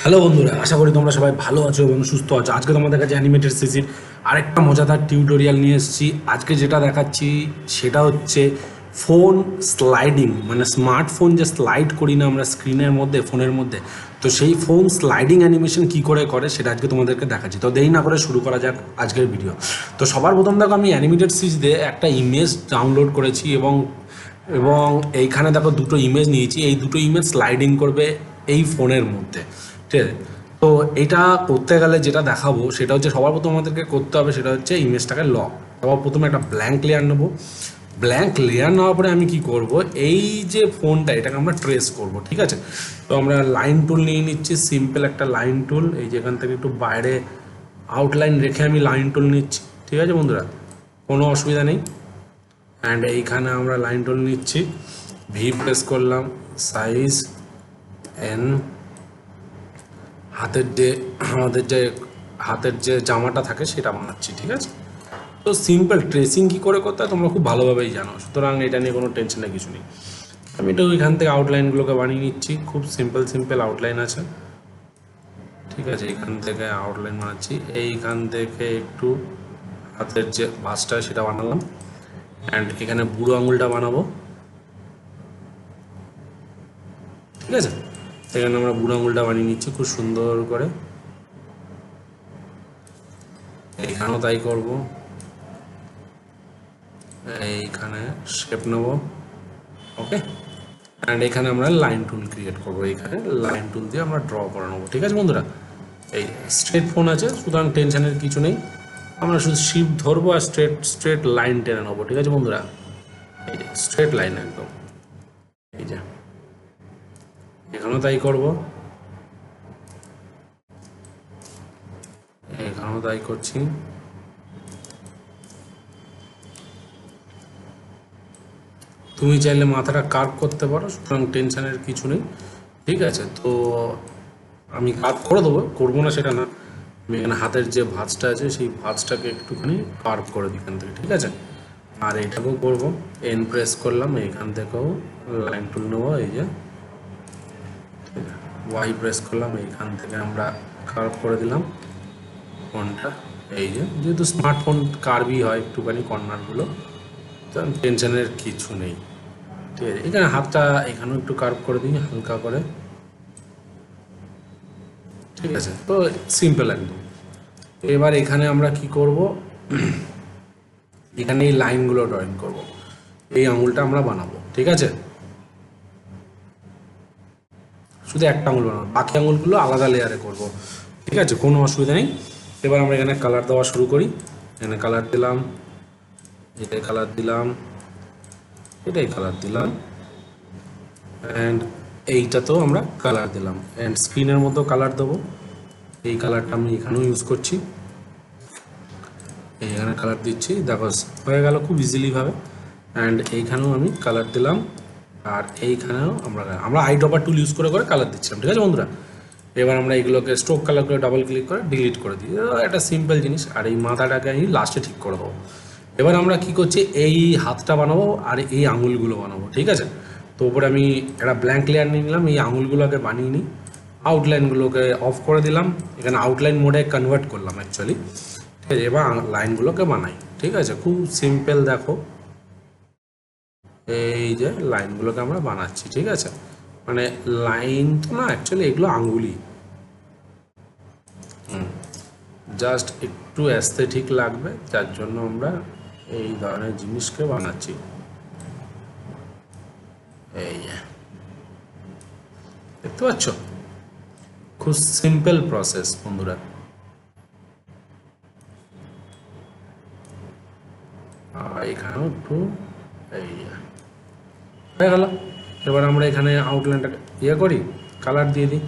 Hello বন্ধুরা, আশা করি তোমরা সবাই ভালো আছো এবং সুস্থ আছো। আজকে তোমাদের কাছে অ্যানিমেটেড সিরিজের আরেকটা মজাদার টিউটোরিয়াল নিয়ে এসেছি। আজকে যেটা দেখাচ্ছি সেটা হচ্ছে ফোন স্লাইডিং, মানে স্মার্টফোন যে স্লাইড করি না আমরা স্ক্রিনের মধ্যে, ফোনের মধ্যে, তো সেই ফোন স্লাইডিং অ্যানিমেশন কী করে করে সেটা আজকে তোমাদেরকে দেখাচ্ছি। তো দেরি না করে শুরু করা যাক আজকের ভিডিও। তো সবার প্রথম দেখো, আমি অ্যানিমেটেড সিরিজ দিয়ে একটা ইমেজ ডাউনলোড করেছি এবং এবং এইখানে দেখো দুটো ইমেজ নিয়েছি। এই দুটো ইমেজ স্লাইডিং করবে এই ফোনের মধ্যে, ঠিক আছে? তো এটা করতে গেলে যেটা দেখাবো সেটা হচ্ছে, সবার প্রথম আমাদেরকে করতে হবে সেটা হচ্ছে ইমেজটাকে লক। সবার প্রথমে একটা ব্ল্যাঙ্ক লেয়ার নেবো। ব্ল্যাঙ্ক লেয়ার নেওয়ার পরে আমি কি করব, এই যে ফোনটা এটাকে আমরা ট্রেস করব, ঠিক আছে? তো আমরা লাইন টুল নিয়ে নিচ্ছি, সিম্পল একটা লাইন টুল। এই যে এখান থেকে একটু বাইরে আউটলাইন রেখে আমি লাইন টুল নিচ্ছি, ঠিক আছে বন্ধুরা? কোনো অসুবিধা নেই। অ্যান্ড এইখানে আমরা লাইন টুল নিচ্ছি, ভি প্রেস করলাম, সাইজ এন, হাতের যে জামাটা থাকে সেটা বানাচ্ছি, ঠিক আছে? তো সিম্পল ট্রেসিং কী করে করতে হয় তোমরা খুব ভালোভাবেই জানো, সুতরাং এটা নিয়ে কোনো টেনশনের কিছু নেই। আমি তো ওইখান থেকে আউটলাইনগুলোকে বানিয়ে নিচ্ছি, খুব সিম্পল আউটলাইন আছে, ঠিক আছে? এখান থেকে আউটলাইন বানাচ্ছি, এইখান থেকে একটু হাতের যে ভাঁজটা সেটা বানালাম, অ্যান্ড এখানে বুড়ো আঙুলটা বানাবো, ঠিক আছে? এখানে আমরা বুড়ো আঙুলটা বানিয়ে নিচ্ছি খুব সুন্দর করে। এইখানেও তাই করব, এইখানে শেপ নেব, ওকে? অ্যান্ড এখানে আমরা লাইন টুল ক্রিয়েট করবো, এইখানে লাইন টুল দিয়ে আমরা ড্র করে নেবো, ঠিক আছে বন্ধুরা? এই স্ট্রেট ফোন আছে, সুতরাং টেনশনের কিছু নেই। আমরা শুধু শিফট ধরবো আর স্ট্রেট লাইন টেনে নেবো, ঠিক আছে বন্ধুরা? এই যে স্ট্রেট লাইন একদম, এই যে এখানেও তাই করবো, এখানেও তাই করছি। তুমি চাইলে মাথাটা কার্ভ করতে পারো, সুতরাং টেনশনের কিছু নেই, ঠিক আছে? তো আমি কার্ভ করে দেবো, করবো না সেটা না। আমি এখানে হাতের যে ভাঁজটা আছে সেই ভাঁজটাকে একটুখানি কার্ভ করে দিই এখান থেকে, ঠিক আছে? আর এটাকেও করবো, এন প্রেস করলাম, এখান থেকেও লাইন টুল নেবো, এই যে ওয়াই প্রেস করলাম, এইখান থেকে আমরা কার্ভ করে দিলাম ফোনটা। এই যে যেহেতু স্মার্টফোন কার্ভই হয় একটুখানি কর্নারগুলো, তো টেনশনের কিছু নেই, ঠিক আছে? এখানে হাতটা এখানেও একটু কার্ভ করে দিই হালকা করে, ঠিক আছে? তো সিম্পল একদম। এবার এখানে আমরা কি করব, এখানে এই লাইনগুলো ড্রয়িং করব, এই আঙুলটা আমরা বানাবো, ঠিক আছে? শুধু একটা আঙুল বানাবো, বাকি আঙুলগুলো আলাদা লেয়ারে করব, ঠিক আছে? কোনো অসুবিধা নেই। এবার আমরা এখানে কালার দেওয়া শুরু করি। এখানে কালার দিলাম, এটাই কালার দিলাম, এটাই কালার দিলাম, অ্যান্ড এইটাতেও আমরা কালার দিলাম, অ্যান্ড স্ক্রিনের মধ্যেও কালার দেবো। এই কালারটা আমি এখানেও ইউজ করছি, এইখানে কালার দিচ্ছি, দেখো হয়ে গেল খুব ইজিলিভাবে। অ্যান্ড এইখানেও আমি কালার দিলাম, আর এইখানেও আমরা আই ড্রপার টুল ইউজ করে কালার দিচ্ছিলাম, ঠিক আছে বন্ধুরা? এবার আমরা এইগুলোকে স্ট্রোক কালার করে ডাবল ক্লিক করে ডিলিট করে দিই, একটা সিম্পল জিনিস। আর এই মাথাটাকে আমি লাস্টে ঠিক করে দেবো। এবার আমরা কি করছি, এই হাতটা বানাবো আর এই আঙুলগুলো বানাবো, ঠিক আছে? তো ওপরে আমি একটা ব্ল্যাঙ্ক লেয়ার নিয়ে নিলাম, এই আঙুলগুলোকে বানিয়ে নিই, আউটলাইনগুলোকে অফ করে দিলাম, এখানে আউটলাইন মোডে কনভার্ট করলাম অ্যাকচুয়ালি, ঠিক আছে? এবার লাইনগুলোকে বানাই, ঠিক আছে? খুব সিম্পল, দেখো এই যে লাইনগুলোকে আমরা বানাচ্ছি, ঠিক আছে? মানে লাইন তো না, অ্যাকচুয়ালি এগুলো আঙ্গুলি, জাস্ট একটু অ্যাস্থেটিক লাগবে যার জন্য আমরা এই ধরনের জিনিসকে বানাচ্ছি। এই দেখতে পাচ্ছ, খুব সিম্পল প্রসেস বন্ধুরা। এখানেও একটু এই হয়ে গেল। এবার আমরা এখানে আউটলাইনটাকে করি, কালার দিয়ে দিই।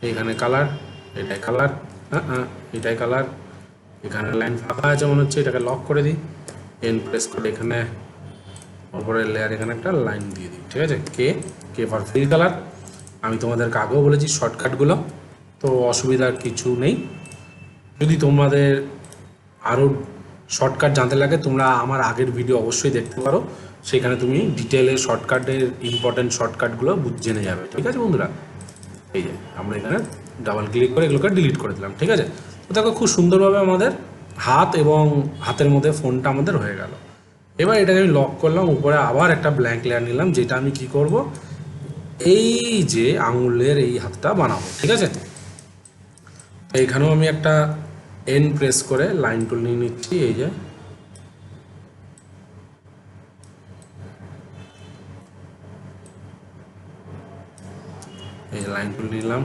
এইখানে কালার, এটাই কালার, এটাই কালার। এখানে লাইন ফাঁকা আছে মনে হচ্ছে, এটাকে লক করে দিই, এন প্রেস করে এখানে ওপরের লেয়ার এখানে একটা লাইন দিয়ে দিই, ঠিক আছে? K for fill colour. আমি তোমাদেরকে আগেও বলেছি শর্টকাটগুলো, তো অসুবিধার কিছু নেই। যদি তোমাদের আরও শর্টকাট জানতে লাগে তোমরা আমার আগের ভিডিও অবশ্যই দেখতে পারো, সেখানে তুমি ডিটেলে শর্টকাটের ইম্পর্টেন্ট শর্টকাটগুলো জেনে যাবে, ঠিক আছে বন্ধুরা? এই যে আমরা এখানে ডাবল ক্লিক করে এগুলোকে ডিলিট করে দিলাম। ঠিক আছে, তো দেখো খুব সুন্দরভাবে আমাদের হাত এবং হাতের মধ্যে ফোনটা আমাদের হয়ে গেল। এবার এটাকে আমি লক করলাম, উপরে আবার একটা ব্ল্যাঙ্ক লেয়ার নিলাম, যেটা আমি কি করব, এই যে আঙুলের এই হাতটা বানাবো। ঠিক আছে, এইখানেও আমি একটা এন প্রেস করে লাইন টুল নিয়ে নিচ্ছি, এই যে এই লাইন টুল নিলাম,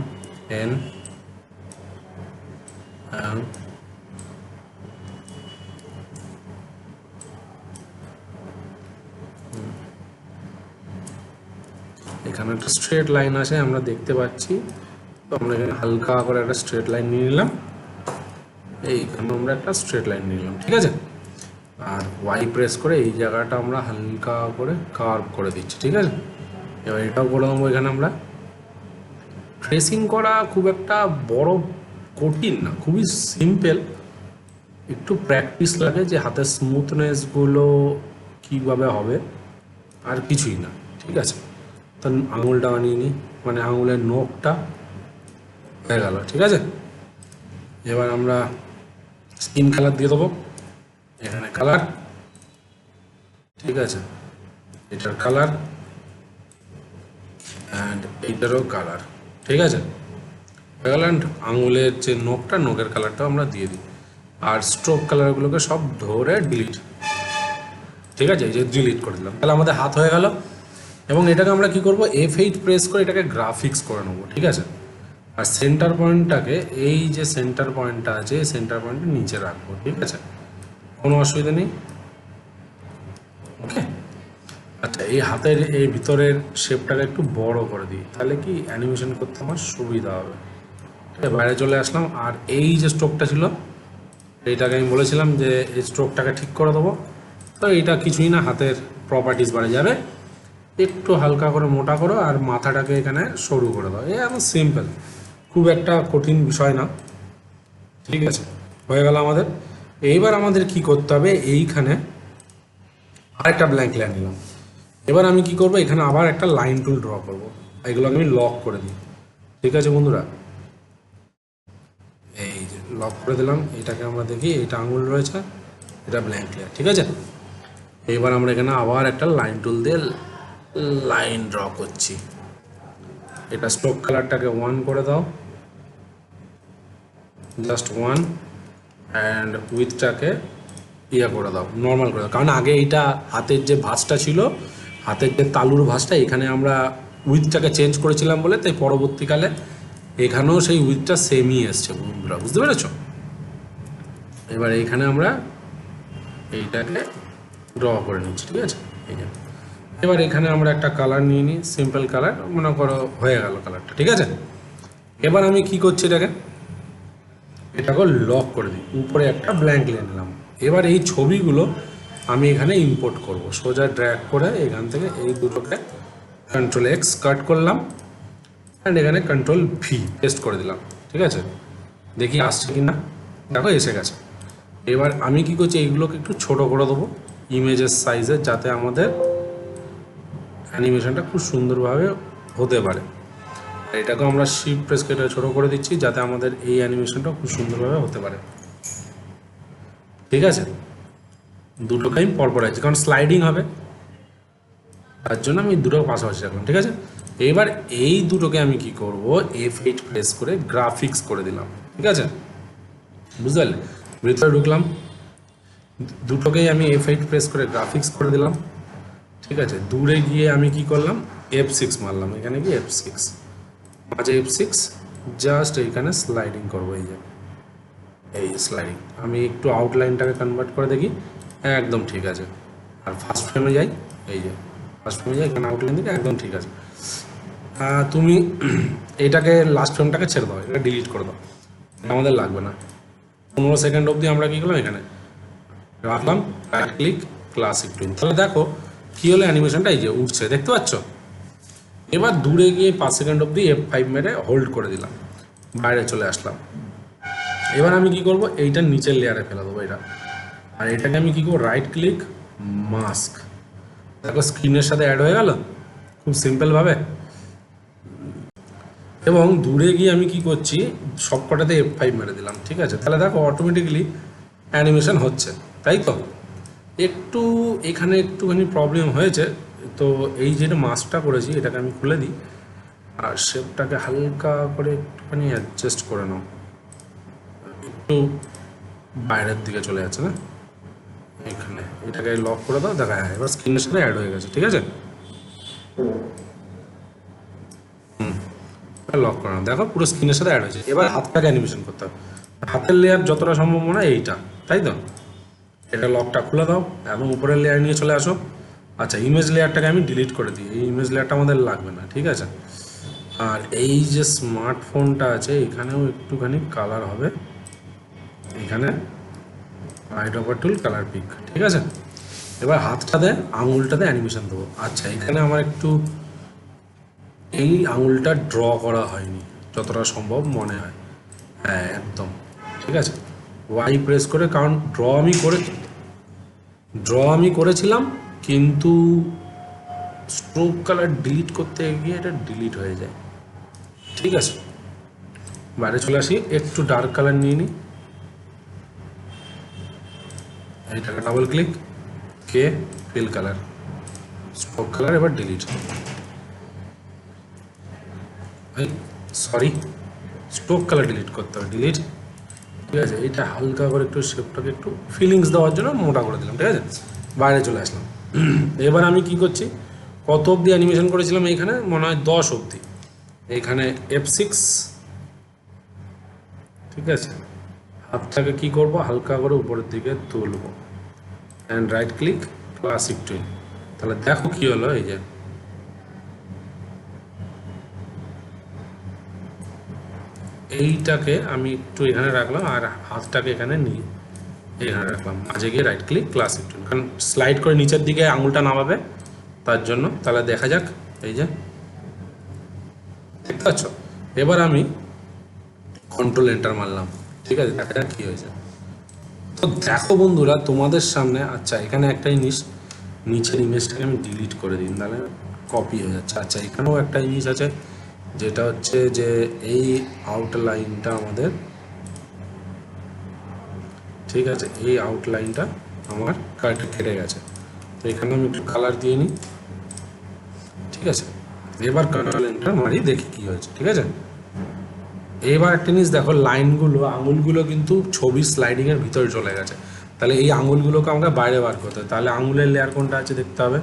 এন এখানে একটা স্ট্রেট লাইন আছে আমরা দেখতে পাচ্ছি, তো আমরা এখানে হালকা করে একটা স্ট্রেট লাইন নিয়ে নিলাম, এইখানে আমরা একটা স্ট্রেট লাইন নিয়ে নিলাম। ঠিক আছে, আর ওয়াই প্রেস করে এই জায়গাটা আমরা হালকা করে কার্ভ করে দিচ্ছি। ঠিক আছে, এবার এটাও করে দেবো। এখানে আমরা ট্রেসিং করা খুব একটা বড় কঠিন না, খুবই সিম্পল, একটু প্র্যাকটিস লাগে যে হাতের স্মুথনেসগুলো কীভাবে হবে, আর কিছুই না। ঠিক আছে, তো আঙুলটা বানিয়ে নিই, মানে আঙুলের নখটা হয়ে গেল। ঠিক আছে, এবার আমরা স্কিন কালার দিয়ে দেবো, এখানে কালার, ঠিক আছে, এটার কালার অ্যান্ড এইটারও কালার। ঠিক আছে, হয়ে গেল। অ্যান্ড আঙুলের যে নখটা, নখের কালারটাও আমরা দিয়ে দিই, আর স্ট্রোক কালারগুলোকে সব ধরে ডিলিট। ঠিক আছে, এই যে ডিলিট করে দিলাম, তাহলে আমাদের হাত হয়ে গেল। এবং এটাকে আমরা কি করব, F8 প্রেস করে এটাকে গ্রাফিক্স করে নেবো। ঠিক আছে, আর সেন্টার পয়েন্টটাকে, এই যে সেন্টার পয়েন্টটা আছে, এই সেন্টার পয়েন্টের নিচে রাখবো। ঠিক আছে, কোনো অসুবিধা নেই। ওকে, আচ্ছা, এই হাতের এই ভিতরের শেপটাকে একটু বড় করে দিই, তাহলে কি অ্যানিমেশন করতে আমার সুবিধা হবে। ঠিক আছে, বাইরে চলে আসলাম, আর এই যে স্ট্রোকটা ছিল, এইটাকে আমি বলেছিলাম যে এই স্ট্রোকটাকে ঠিক করে দেবো। তো এইটা কিছুই না, হাতের প্রপার্টিস বাড়ে যাবে, একটু হালকা করে মোটা করো, আর মাথাটাকে এখানে সরু করে দাও। এই একদম সিম্পল, খুব একটা কঠিন বিষয় না। ঠিক আছে, হয়ে গেল আমাদের। এইবার আমাদের কি করতে হবে, এইখানে আরেকটা ব্ল্যাঙ্ক লেয়ার নিলাম। এবার আমি কি করব, এখানে আবার একটা লাইন টুল ড্র করব, এগুলোকে আমি লক করে দিই। ঠিক আছে বন্ধুরা, এই যে লক করে দিলাম। এটাকে আমরা দেখি, এটা আঙুল রয়েছে, এটা ব্ল্যাঙ্ক লেয়ার। ঠিক আছে, এবার আমরা এখানে আবার একটা লাইন টুল দিয়ে লাইন ড্র করছি। এটা স্ট্রোক কালারটাকে 1 করে দাও, জাস্ট 1, অ্যান্ড উইথটাকে করে দাও, নর্মাল করে দাও, কারণ আগে এইটা হাতের যে ভাঁজটা ছিল, হাতের যে তালুর ভাঁজটা, এখানে আমরা উইথটাকে চেঞ্জ করেছিলাম বলে, তাই পরবর্তীকালে এখানেও সেই উইথটা সেমই এসছে বন্ধুরা, বুঝতে পেরেছ? এবার এইখানে আমরা এইটাকে ড্র করে নিচ্ছি। ঠিক আছে, এই যে এবার এখানে আমরা একটা কালার নিয়ে নিই, সিম্পল কালার, মনে করো হয়ে গেল কালারটা। ঠিক আছে, এবার আমি কি করছি, এটাকে লক করে দিই, উপরে একটা ব্ল্যাঙ্ক লেয়ার নিলাম। এবার এই ছবিগুলো আমি এখানে ইম্পোর্ট করব, সোজা ড্র্যাগ করে এখান থেকে এই দুটোকে Ctrl+X কাট করলাম, অ্যান্ড এখানে Ctrl+V পেস্ট করে দিলাম। ঠিক আছে, দেখি আসছে কি না, দেখো এসে গেছে। এবার আমি কি করছি, এইগুলোকে একটু ছোট করে দেবো ইমেজের সাইজে, যাতে আমাদের অ্যানিমেশনটা খুব সুন্দরভাবে হতে পারে। এটাকে আমরা শিফট প্রেস করে ছোটো করে দিচ্ছি, যাতে আমাদের এই অ্যানিমেশনটা খুব সুন্দরভাবে হতে পারে। ঠিক আছে, দুটোকে আমি পরপর আছে, কারণ স্লাইডিং হবে, তার জন্য আমি দুটো পাশাপাশি রাখলাম। ঠিক আছে, এবার এই দুটোকে আমি কি করব, F8 প্রেস করে গ্রাফিক্স করে দিলাম। ঠিক আছে, বুঝতে পারলে? ভিতরে ঢুকলাম, দুটোকেই আমি F8 প্রেস করে গ্রাফিক্স করে দিলাম। ঠিক আছে, দূরে গিয়ে আমি কি করলাম, F6 মারলাম, এখানে গিয়ে F6, মাঝে F6, জাস্ট এইখানে স্লাইডিং করবো, এই যে এই স্লাইডিং। আমি একটু আউটলাইনটাকে কনভার্ট করে দেখি, একদম ঠিক আছে। আর ফার্স্ট ফ্রেমে যাই, এই যে ফার্স্ট ফ্রেমে যাই, এখানে আউটলাইন দিকে একদম ঠিক আছে। তুমি এটাকে লাস্ট ফ্রেমটাকে ছেড়ে দাও, এটা ডিলিট করে দাও, আমাদের লাগবে না। 15 সেকেন্ড অবধি আমরা কী করলাম, এখানে রাখলাম, রাইট ক্লিক, ক্লাসিক টুল। তাহলে দেখো কী হলো, অ্যানিমেশনটা এই যে উঠছে, দেখতে পাচ্ছ? এবার দূরে গিয়ে 5 সেকেন্ড অবধি F5 মেরে হোল্ড করে দিলাম, বাইরে চলে আসলাম। এবার আমি কি করব, এইটার নিচের লেয়ারে ফেলে দেবো এটা, আর এটাকে আমি কি করবো, রাইট ক্লিক, মাস্ক। দেখো স্ক্রিনের সাথে অ্যাড হয়ে গেল খুব সিম্পলভাবে। এবং দূরে গিয়ে আমি কি করছি, সবকটাতে F5 মেরে দিলাম, ঠিক আছে? তাহলে দেখো অটোমেটিক্যালি অ্যানিমেশন হচ্ছে, তাই তো? একটু এখানে একটুখানি প্রবলেম হয়েছে, তো এই যেটা মাস্কটা করেছি এটাকে আমি খুলে দিই আর শেপটাকে হালকা করে একটুখানি অ্যাডজাস্ট করে নাও, একটু বাইরের দিকে চলে যাচ্ছে না, এখানে এটাকে লক করে দাও, দেখা যায় এবার স্ক্রিনের সাথে অ্যাড হয়ে গেছে, ঠিক আছে? লক করে নাও, দেখো পুরো স্ক্রিনের সাথে অ্যাড হয়েছে। এবার হাতটাকে অ্যানিমেশন করতে হবে, হাতের লেয়ার যতটা সম্ভব মনে হয় এইটা, তাই তো? এটা লকটা খুলে দাও এবং উপরের লেয়ার নিয়ে চলে আসো। আচ্ছা, ইমেজ লেয়ারটাকে আমি ডিলিট করে দিই, এই ইমেজ লেয়ারটা আমাদের লাগবে না, ঠিক আছে? আর এই যে স্মার্টফোনটা আছে এখানেও একটুখানি কালার হবে, এখানে রাইট ওভার টুল কালার পিক, ঠিক আছে? এবার হাতটাতে আঙুলটাতে অ্যানিমেশন দেবো। আচ্ছা, এখানে আমার একটু এই আঙুলটা ড্র করা হয়নি যতটা সম্ভব মনে হয়, হ্যাঁ একদম ঠিক আছে। ওয়াই প্রেস করে, কারণ ড্র আমি করেছিলাম কিন্তু স্ট্রোক কালার ডিলিট করতে গিয়ে এটা ডিলিট হয়ে যায়, ঠিক আছে? বাইরে চলে আসি, একটু ডার্ক কালার নিয়ে নিই, এইটাকে double click, fill colour, stroke colour, এবার delete, sorry stroke colour delete করতে হবে, ডিলিট, ঠিক আছে? এটা হালকা করে একটু শেপটাকে একটু ফিলিংস দেওয়ার জন্য মোটা করে দিলাম, ঠিক আছে? বাইরে চলে আসলাম। এবার আমি কি করছি, কত অবধি অ্যানিমেশন করেছিলাম এইখানে, মনে হয় 10 অবধি, এইখানে F6, ঠিক আছে? হাতটাকে কি করব, হালকা করে উপরের দিকে তুলবো অ্যান্ড রাইট ক্লিক, ক্লাসিক টুল, তাহলে দেখো কি হলো, এই যে এইটাকে আমি একটু এখানে রাখলাম আর হাতটাকে এখানে নিয়ে এখানে রাখলাম, মাঝে গিয়ে রাইট ক্লিক, ক্লাসিক টুল, কারণ স্লাইড করে নিচের দিকে আঙুলটা নামাবে তার জন্য। তাহলে দেখা যাক, এই যে দেখতে পাচ্ছ। এবার আমি কন্ট্রোল এন্টার মারলাম, ঠিক আছে? দেখা যাক কি হয়েছে। তো দেখো বন্ধুরা তোমাদের সামনে, আচ্ছা এখানে একটা জিনিস, নিচের ইমেজটাকে আমি ডিলিট করে দিই, তাহলে কপি হয়ে যাচ্ছে। আচ্ছা, এখানেও একটা জিনিস আছে, যেটা হচ্ছে যে এই আউটলাইনটা আমাদের, ঠিক আছে? এই আউটলাইনটা আমার কেটে গেছে, তো এখানে আমি একটু কালার দিয়ে নিই, ঠিক আছে? এবার কন্ট্রোল এন্টার মারি, দেখি কি হয়েছে, ঠিক আছে? এবার একটা জিনিস দেখো, লাইনগুলো, আঙুলগুলো কিন্তু ছবি স্লাইডিংয়ের ভিতরে চলে গেছে, তাহলে এই আঙুলগুলোকে আমাকে বাইরে বার করতে হবে। তাহলে আঙুলের লেয়ার কোনটা আছে দেখতে হবে,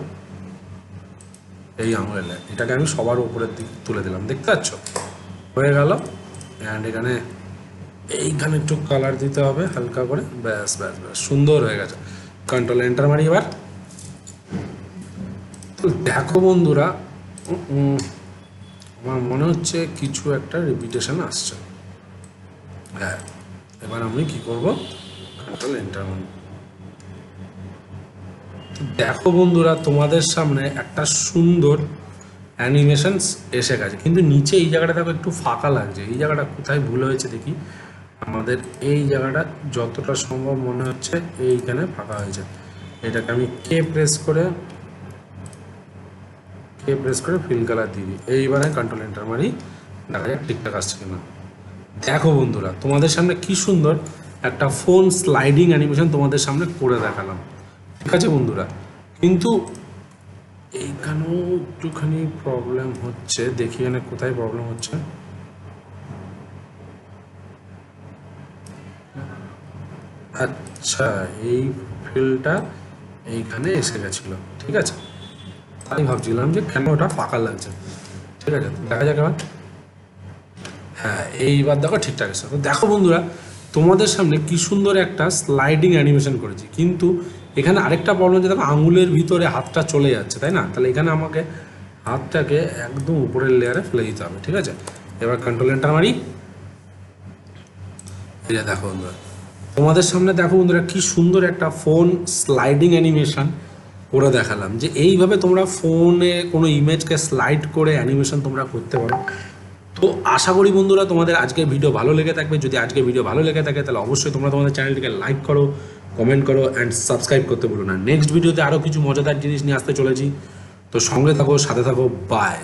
এই আঙুলের লেয়ার, এটাকে আমি সবার উপরের দিকে তুলে দিলাম, দেখতে পাচ্ছ? হয়ে গেল। অ্যান্ড এইখানে একটু কালার দিতে হবে হালকা করে, ব্যাস ব্যাস ব্যাস, সুন্দর হয়ে গেছে। কন্ট্রোল এন্টার মারি এবার। তো দেখো বন্ধুরা, আমার মনে হচ্ছে কিছু একটা রিপিটেশন আসছে, হ্যাঁ। এবার আমি কি করব, কন্ট্রোল এন্টার মারি। দেখো বন্ধুরা তোমাদের সামনে একটা সুন্দর অ্যানিমেশন এসে গেছে, কিন্তু নিচে এই জায়গাটা দেখো একটু ফাঁকা লাগছে, এই জায়গাটা কোথায় ভুল হয়েছে দেখি। আমাদের এই জায়গাটা যতটা সম্ভব মনে হচ্ছে এইখানে ফাঁকা হয়েছে, এটাকে আমি প্রেস করে ফিল কালার দিয়ে দিই। এইবারে কন্ট্রোল এন্টার মারি, দেখা যাক ঠিকঠাক আসছে কিনা। দেখো বন্ধুরা তোমাদের সামনে কি সুন্দর একটা ফোন স্লাইডিং অ্যানিমেশন তোমাদের সামনে করে দেখালাম, ঠিক আছে বন্ধুরা? কিন্তু এইখানেও একটুখানি প্রবলেম হচ্ছে, দেখি এখানে কোথায় প্রবলেম হচ্ছে। আচ্ছা, এই ফিলটা এইখানে এসে গেছিলো, ঠিক আছে? আমি ভাবছিলাম যে কেন ওটা ফাঁকা লাগছে, ঠিক আছে? দেখা যাক এবার, হ্যাঁ এইবার দেখো ঠিকঠাক আছে। তো দেখো বন্ধুরা তোমাদের সামনে কি সুন্দর একটা স্লাইডিং অ্যানিমেশন করেছি, কিন্তু এখানে আরেকটা প্রবলেম হচ্ছে, দেখো আঙুলের ভিতরে হাতটা চলে যাচ্ছে, তাই না? তাহলে এখানে আমাকে হাতটাকে একদম উপরের লেয়ারে ফেলে দিতে হবে, ঠিক আছে? এবার কন্ট্রোল এন্টার মারি, এই যে দেখো বন্ধুরা তোমাদের সামনে, দেখো বন্ধুরা কি সুন্দর একটা ফোন স্লাইডিং অ্যানিমেশন করে দেখালাম, যে এইভাবে তোমরা ফোনে কোনো ইমেজকে স্লাইড করে অ্যানিমেশন তোমরা করতে পারো। তো আশা করি বন্ধুরা তোমাদের আজকের ভিডিও ভালো লেগে থাকবে। যদি আজকের ভিডিও ভালো লেগে থাকে তাহলে অবশ্যই তোমরা তোমাদের চ্যানেলটিকে লাইক করো, কমেন্ট করো অ্যান্ড সাবস্ক্রাইব করতে ভুলো না। নেক্সট ভিডিওতে আরও কিছু মজাদার জিনিস নিয়ে আসতে চলেছি, তো সঙ্গে থাকো, সাথে থাকো, বাই।